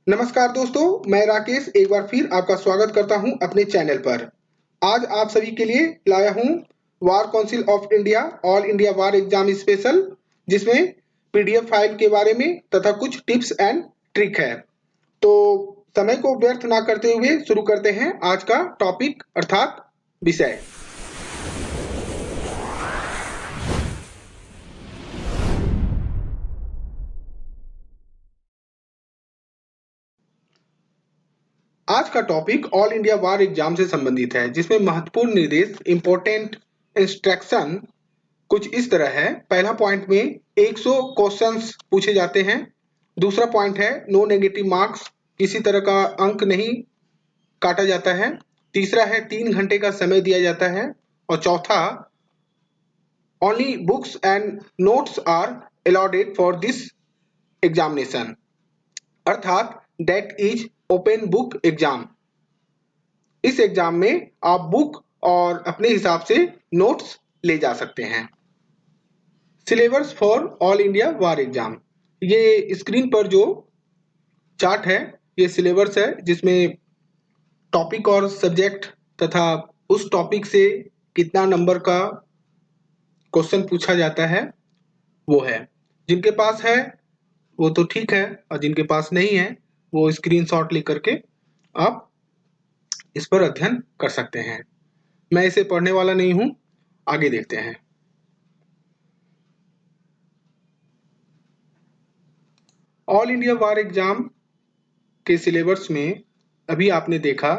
नमस्कार दोस्तों, मैं राकेश एक बार फिर आपका स्वागत करता हूं अपने चैनल पर। आज आप सभी के लिए लाया हूं bar council of India all India bar exam special, जिसमें पीडीएफ फाइल के बारे में तथा कुछ टिप्स एंड ट्रिक है। तो समय को व्यर्थ ना करते हुए शुरू करते हैं आज का टॉपिक अर्थात विषय। आज का topic all India bar exam से संबंधित है, जिसमें महत्वपूर्ण निर्देश इंपॉर्टेंट इंस्ट्रक्शन कुछ इस तरह है। पहला पॉइंट में 100 क्वेश्चंस पूछे जाते हैं। दूसरा पॉइंट है नो नेगेटिव मार्क्स, किसी तरह का अंक नहीं काटा जाता है। तीसरा है 3 घंटे का समय दिया जाता है। और चौथा, only books and notes are allotted for this examination, अर्थात that is open book exam. इस एग्जाम में आप बुक और अपने हिसाब से नोट्स ले जा सकते हैं। Syllabus for all India bar exam, ये स्क्रीन पर जो चार्ट है ये सिलेबस है, जिसमें टॉपिक और सब्जेक्ट तथा उस टॉपिक से कितना नंबर का क्वेश्चन पूछा जाता है वो है। जिनके पास है वो तो ठीक है, और जिनके पास नहीं है वो स्क्रीनशॉट लेकर के आप इस पर अध्ययन कर सकते हैं। मैं इसे पढ़ने वाला नहीं हूं, आगे देखते हैं। ऑल इंडिया वार एग्जाम के सिलेबस में अभी आपने देखा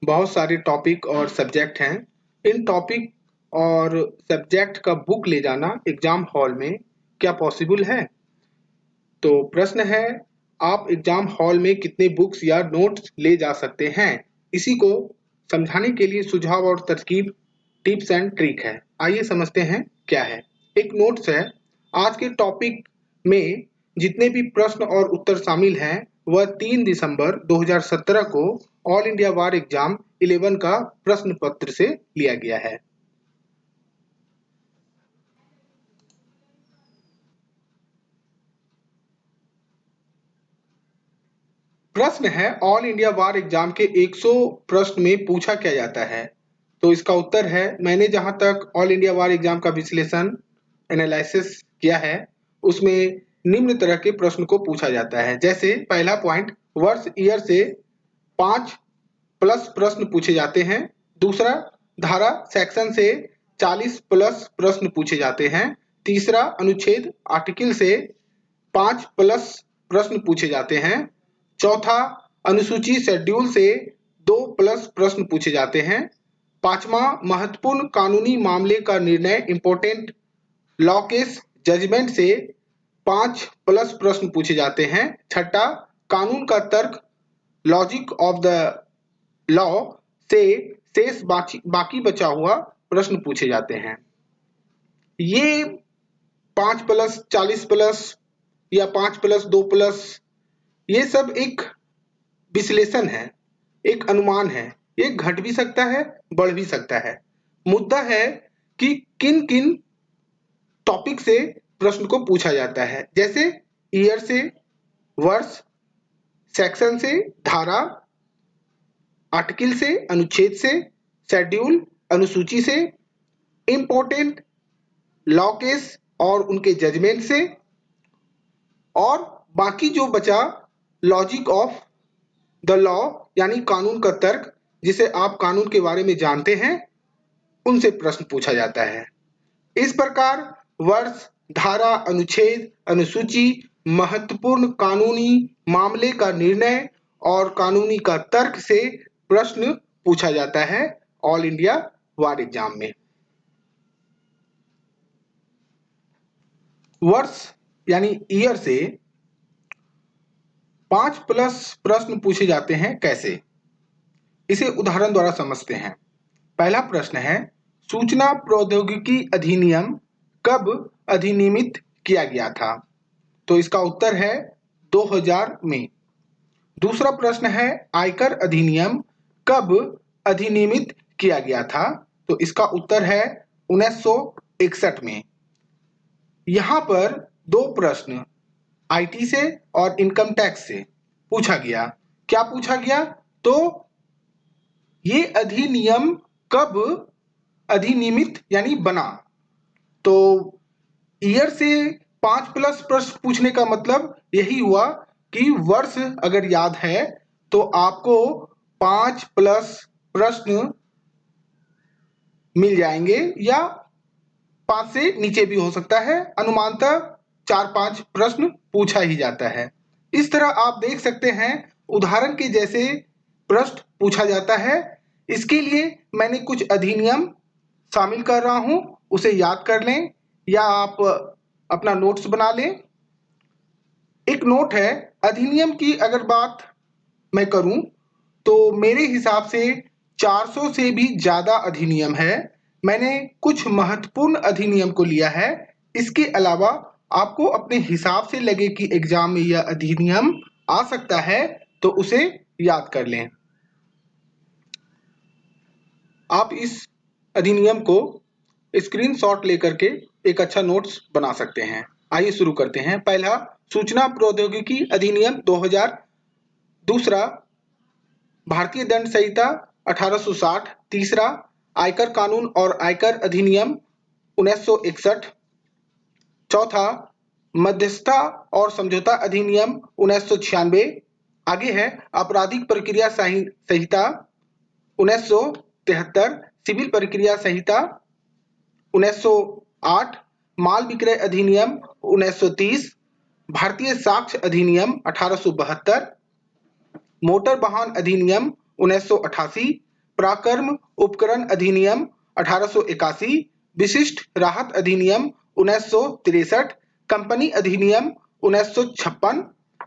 बहुत सारे टॉपिक और सब्जेक्ट हैं। इन टॉपिक और सब्जेक्ट का बुक ले जाना एग्जाम हॉल में क्या पॉसिबल है? तो प्रश्न है, आप एग्जाम हॉल में कितने बुक्स या नोट्स ले जा सकते हैं? इसी को समझाने के लिए सुझाव और तरकीब, टिप्स एंड ट्रिक है। आइए समझते हैं क्या है। एक नोट्स है, आज के टॉपिक में जितने भी प्रश्न और उत्तर शामिल हैं वह 3 दिसंबर 2017 को ऑल इंडिया वार एग्जाम 11 का प्रश्न पत्र से लिया गया है। प्रश्न है, ऑल इंडिया वार एग्जाम के 100 प्रश्न में पूछा क्या जाता है? तो इसका उत्तर है, मैंने जहां तक ऑल इंडिया वार एग्जाम का विश्लेषण एनालिसिस किया है उसमें निम्न तरह के प्रश्न को पूछा जाता है। जैसे पहला पॉइंट, वर्ष ईयर से 5+ प्रश्न पूछे जाते हैं। दूसरा, धारा सेक्शन से 40+ प्रश्न पूछे जाते हैं। तीसरा, अनुच्छेद आर्टिकल से 5+ प्रश्न पूछे जाते हैं। चौथा, अनुसूची शेड्यूल से 2+ प्रश्न पूछे जाते हैं। पांचवा, महत्वपूर्ण कानूनी मामले का निर्णय इंपॉर्टेंट लॉ केस जजमेंट से 5+ प्रश्न पूछे जाते हैं। छठा, कानून का तर्क लॉजिक ऑफ द लॉ से शेष बाकी बचा हुआ प्रश्न पूछे जाते हैं। ये 5+ 40+ या 5+2+, ये सब एक विश्लेषण है, एक अनुमान है। ये घट भी सकता है, बढ़ भी सकता है। मुद्दा है कि किन किन टॉपिक से प्रश्न को पूछा जाता है। जैसे ईयर से, वर्ष, सेक्शन से, धारा, आर्टिकल से, अनुच्छेद से, शेड्यूल, अनुसूची से, इंपॉर्टेंट लॉ केस और उनके जजमेंट से, और बाकी जो बचा लॉजिक ऑफ द लॉ यानी कानून का तर्क, जिसे आप कानून के बारे में जानते हैं, उनसे प्रश्न पूछा जाता है। इस प्रकार वर्ष, धारा, अनुच्छेद, अनुसूची, महत्वपूर्ण कानूनी मामले का निर्णय और कानूनी का तर्क से प्रश्न पूछा जाता है ऑल इंडिया वार एग्जाम में। वर्ष यानी ईयर से 5+ प्रश्न पूछे जाते हैं। कैसे? इसे उदाहरण द्वारा समझते हैं। पहला प्रश्न है, सूचना प्रौद्योगिकी अधिनियम कब अधिनियमित किया गया था? तो इसका उत्तर है 2000 में। दूसरा प्रश्न है, आयकर अधिनियम कब अधिनियमित किया गया था? तो इसका उत्तर है 1961 में। यहाँ पर 2 प्रश्न आईटी से और इनकम टैक्स से, पूछा गया। क्या पूछा गया? तो ये अधिनियम कब अधिनियमित यानी बना। तो ईयर से 5+ प्रश्न पूछने का मतलब यही हुआ कि वर्ष अगर याद है तो आपको 5+ प्रश्न मिल जाएंगे, या 5 से नीचे भी हो सकता है। अनुमानतः 4-5 प्रश्न पूछा ही जाता है। इस तरह आप देख सकते हैं उदाहरण के जैसे प्रश्न पूछा जाता है। इसके लिए मैंने कुछ अधिनियम शामिल कर रहा हूं, उसे याद कर लें या आप अपना नोट्स बना लें। एक नोट है, अधिनियम की अगर बात मैं करूं तो मेरे हिसाब से 400 से भी ज्यादा अधिनियम है। मैंने कुछ महत्वपूर्ण अधिनियम को लिया है। इसके अलावा आपको अपने हिसाब से लगे कि एग्जाम में यह अधिनियम आ सकता है तो उसे याद कर लें। आप इस अधिनियम को स्क्रीनशॉट लेकर के एक अच्छा नोट्स बना सकते हैं। आइए शुरू करते हैं। पहला, सूचना प्रौद्योगिकी अधिनियम 2000। दूसरा, भारतीय दंड संहिता 1860। तीसरा, आयकर कानून और आयकर अधिनियम 1961। चौथा, मध्यस्थता और समझौता अधिनियम 1996। आगे है आपराधिक प्रक्रिया संहिता 1973, सिविल प्रक्रिया संहिता 1908, माल विक्रय अधिनियम 1930, भारतीय साक्ष्य अधिनियम 1872, मोटर वाहन अधिनियम 1988, पराक्रम उपकरण अधिनियम 1881, विशिष्ट राहत अधिनियम 1963, कंपनी अधिनियम 1956,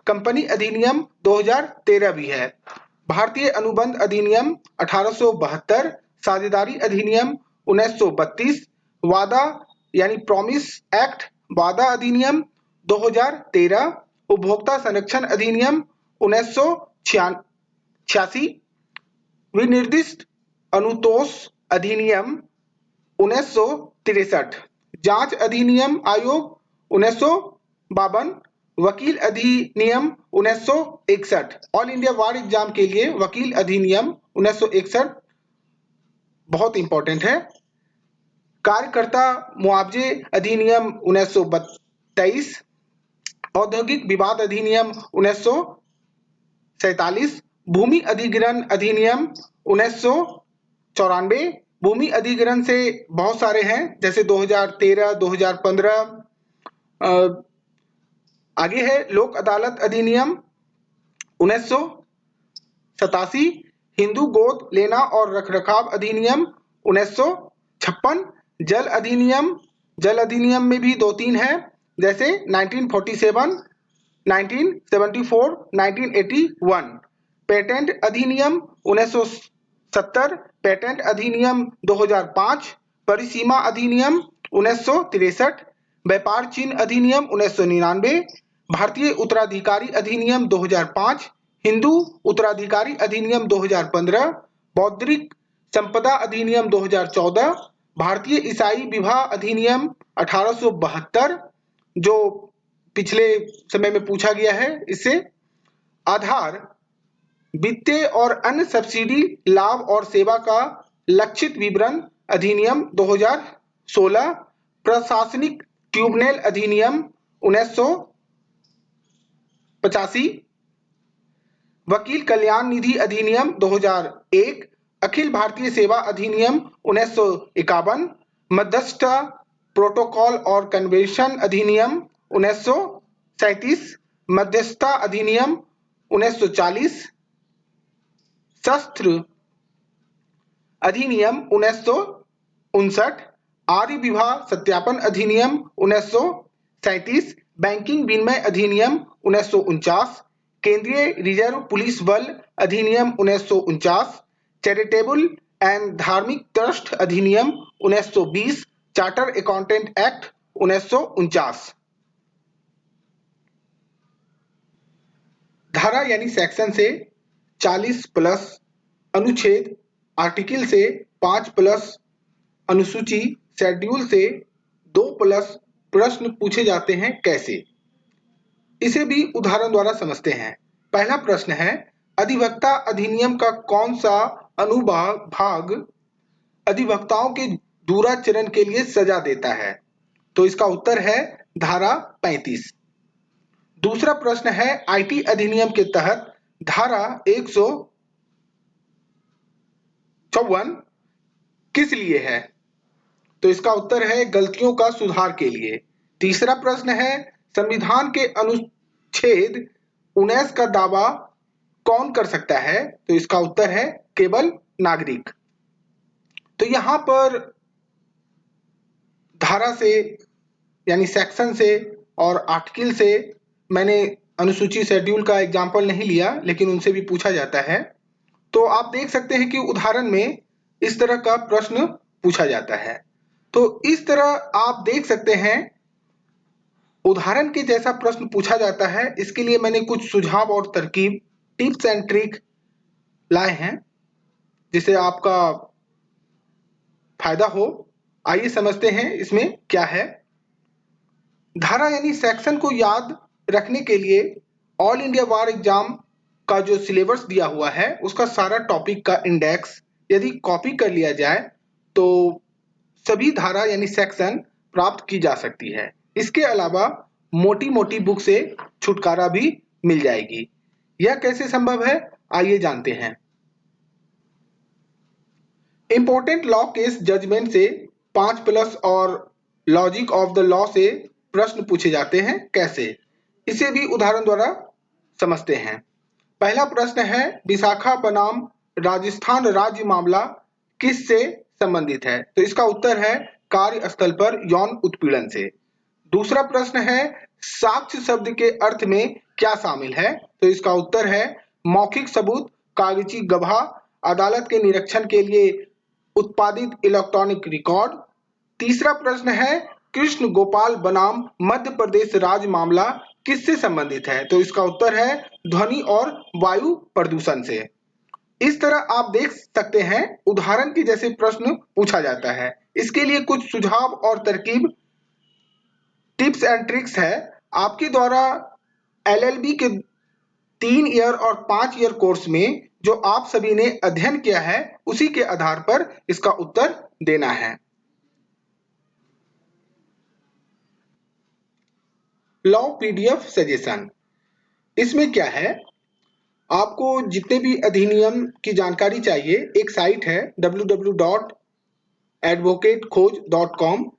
कंपनी अधिनियम 2013 भी है, भारतीय अनुबंध अधिनियम 1872, साझेदारी अधिनियम 1932, वादा यानी प्रॉमिस एक्ट वादा अधिनियम 2013, उपभोक्ता संरक्षण अधिनियम 1986, विनिर्दिष्ट अनुतोष अधिनियम 1963, जांच अधिनियम आयोग 1952, वकील अधिनियम 1961। ऑल इंडिया बार एग्जाम के लिए वकील अधिनियम 1961 बहुत इंपॉर्टेंट है। कार्यकर्ता मुआवजे अधिनियम 1923, औद्योगिक विवाद अधिनियम 1947, भूमि अधिग्रहण अधिनियम 1994। भूमि अधिग्रहण से बहुत सारे हैं जैसे 2013, 2015। आगे है लोक अदालत अधिनियम 1987, हिंदू गोद लेना और रखरखाव अधिनियम 1956, जल अधिनियम में भी 2-3 है जैसे 1947, 1974, 1981, पेटेंट अधिनियम 1970, पेटेंट अधिनियम 2005, परिसीमा अधिनियम 1963, व्यापार चिन्ह अधिनियम 1999, भारतीय उत्तराधिकारी अधिनियम 2005, हिंदू उत्तराधिकारी अधिनियम 2015, बौद्धिक संपदा अधिनियम 2014, भारतीय ईसाई विवाह अधिनियम 1872 जो पिछले समय में पूछा गया है। इससे आधार, वित्तीय और अन्य सब्सिडी लाभ और सेवा का लक्षित विवरण अधिनियम 2016, प्रशासनिक ट्रिब्यूनल अधिनियम 1985, वकील कल्याण निधि अधिनियम 2001, अखिल भारतीय सेवा अधिनियम 1951, मध्यस्थता प्रोटोकॉल और कन्वेंशन अधिनियम 1937, मध्यस्थता अधिनियम 1940, शस्त्र अधिनियम 1959, आर्य विवाह सत्यापन अधिनियम 1937, बैंकिंग विनिमय अधिनियम 1949, केंद्रीय रिजर्व पुलिस बल अधिनियम 1949, चैरिटेबल एंड धार्मिक ट्रस्ट अधिनियम 1920, चार्टर अकाउंटेंट एक्ट 1949। धारा यानी सेक्शन से 40+, अनुच्छेद आर्टिकल से 5+, अनुसूची शेड्यूल से 2+ प्रश्न पूछे जाते हैं। कैसे? इसे भी उदाहरण द्वारा समझते हैं। पहला प्रश्न है, अधिवक्ता अधिनियम का कौन सा अनुभाग अधिवक्ताओं के दूराचरण के लिए सजा देता है? तो इसका उत्तर है धारा 35। दूसरा प्रश्न है, आईटी अधिनियम के तहत धारा 154 किस लिए है? तो इसका उत्तर है गलतियों का सुधार के लिए। तीसरा प्रश्न है, संविधान के अनुच्छेद 19 का दावा कौन कर सकता है? तो इसका उत्तर है केवल नागरिक। तो यहां पर धारा से यानी सेक्शन से और आर्टिकल से मैंने अनुसूची शेड्यूल का एग्जाम्पल नहीं लिया, लेकिन उनसे भी पूछा जाता है। तो आप देख सकते हैं कि उदाहरण में इस तरह का प्रश्न पूछा जाता है। तो इस तरह आप देख सकते हैं उदाहरण के जैसा प्रश्न पूछा जाता है। इसके लिए मैंने कुछ सुझाव और तरकीब, टिप्स एंड ट्रिक लाए हैं जिससे आपका फायदा हो। आइए समझते हैं इसमें क्या है। धारा यानी सेक्शन को याद रखने के लिए ऑल इंडिया बार एग्जाम का जो सिलेबस दिया हुआ है उसका सारा टॉपिक का इंडेक्स यदि कॉपी कर लिया जाए तो सभी धारा यानी सेक्शन प्राप्त की जा सकती है। इसके अलावा मोटी मोटी बुक से छुटकारा भी मिल जाएगी। यह कैसे संभव है, आइए जानते हैं। इंपॉर्टेंट लॉ केस जजमेंट से 5+ और लॉजिक ऑफ द लॉ से प्रश्न पूछे जाते हैं। कैसे, इसे भी उदाहरण द्वारा समझते हैं। पहला प्रश्न है, विशाखा बनाम राजस्थान राज्य मामला किससे संबंधित है? तो इसका उत्तर है कार्यस्थल पर यौन उत्पीड़न से। दूसरा प्रश्न है, साक्ष्य शब्द के अर्थ में क्या शामिल है? तो इसका उत्तर है मौखिक सबूत, कागजी गवाह, अदालत के निरीक्षण के लिए उत्पादित इलेक्ट्रॉनिक रिकॉर्ड। तीसरा प्रश्न है, कृष्ण गोपाल बनाम मध्य प्रदेश राज्य मामला किससे संबंधित है? तो इसका उत्तर है ध्वनि और वायु प्रदूषण से। इस तरह आप देख सकते हैं उदाहरण के जैसे प्रश्न पूछा जाता है। इसके लिए कुछ सुझाव और तरकीब, टिप्स एंड ट्रिक्स है। आपके द्वारा एलएलबी के 3 ईयर और 5 ईयर कोर्स में जो आप सभी ने अध्ययन किया है उसी के आधार पर इसका उत्तर देना है। लॉ पीडीएफ सजेशन, इसमें क्या है, आपको जितने भी अधिनियम की जानकारी चाहिए, एक साइट है www.advocatkhoj.com।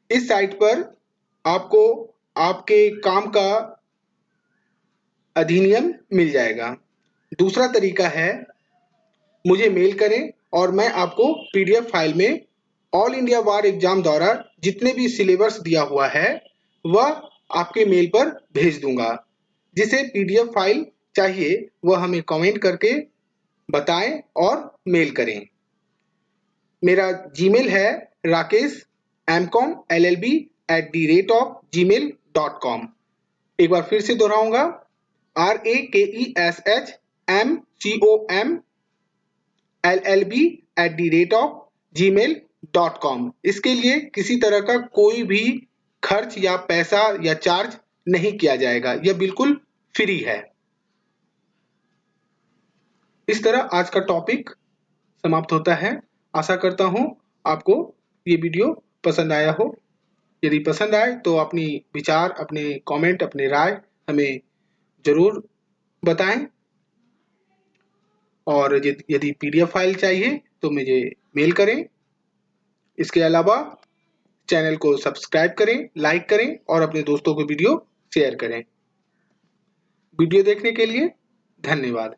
इस साइट पर आपको आपके काम का अधिनियम मिल जाएगा। दूसरा तरीका है, मुझे मेल करें और मैं आपको पीडीएफ फाइल में ऑल इंडिया बार एग्जाम द्वारा जितने भी सिलेबस दिया हुआ है वह आपके मेल पर भेज दूंगा। जिसे पीडीएफ फाइल चाहिए वह हमें कमेंट करके बताएं और मेल करें। मेरा जीमेल है rakeshmcomllb@gmail.com। एक बार फिर से दोहराऊंगा, rakeshmcomllb@gmail.com। इसके लिए किसी तरह का कोई भी खर्च या पैसा या चार्ज नहीं किया जाएगा, यह बिल्कुल फ्री है। इस तरह आज का टॉपिक समाप्त होता है। आशा करता हूं आपको ये वीडियो पसंद आया हो। यदि पसंद आए तो अपनी विचार, अपने कमेंट, अपनी राय हमें जरूर बताएं। और यदि पीडीएफ फाइल चाहिए तो मुझे मेल करें। इसके अलावा चैनल को सब्सक्राइब करें, लाइक करें और अपने दोस्तों को वीडियो शेयर करें। वीडियो देखने के लिए धन्यवाद।